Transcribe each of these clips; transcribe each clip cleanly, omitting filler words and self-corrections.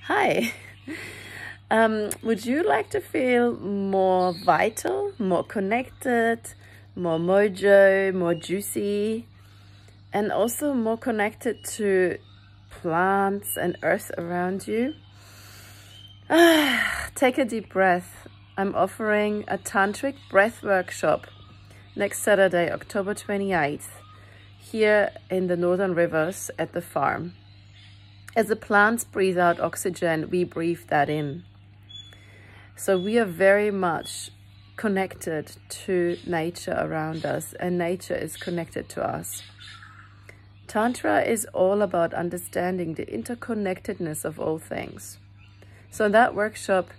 Hi. Would you like to feel more vital, more connected, more mojo, more juicy, and also more connected to plants and earth around you? Take a deep breath. I'm offering a Tantric Breathwork Workshop next Saturday, October 28th, here in the Northern Rivers at the farm. As the plants breathe out oxygen, we breathe that in. So we are very much connected to nature around us, and nature is connected to us. Tantra is all about understanding the interconnectedness of all things. So in that workshop,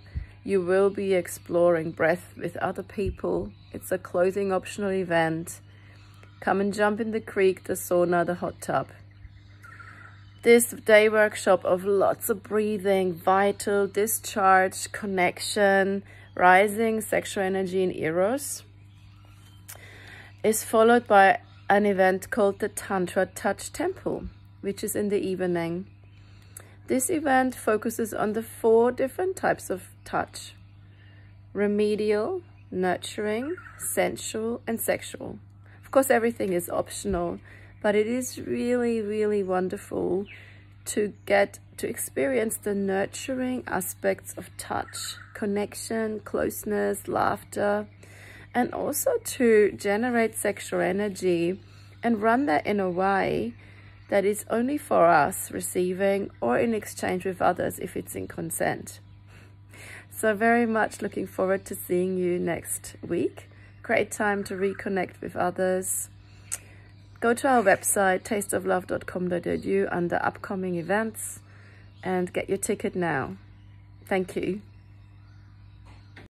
you will be exploring breath with other people. It's a clothing optional event. Come and jump in the creek, the sauna, the hot tub. This day workshop of lots of breathing, vital, discharge, connection, rising sexual energy in Eros is followed by an event called the Tantra Touch Temple, which is in the evening. This event focuses on the 4 different types of touch: remedial, nurturing, sensual, and sexual. Of course, everything is optional, but it is really, really wonderful to get to experience the nurturing aspects of touch, connection, closeness, laughter, and also to generate sexual energy and run that in a way that is only for us receiving or in exchange with others if it's in consent. So very much looking forward to seeing you next week. Great time to reconnect with others. Go to our website, tasteoflove.com.au under upcoming events and get your ticket now. Thank you.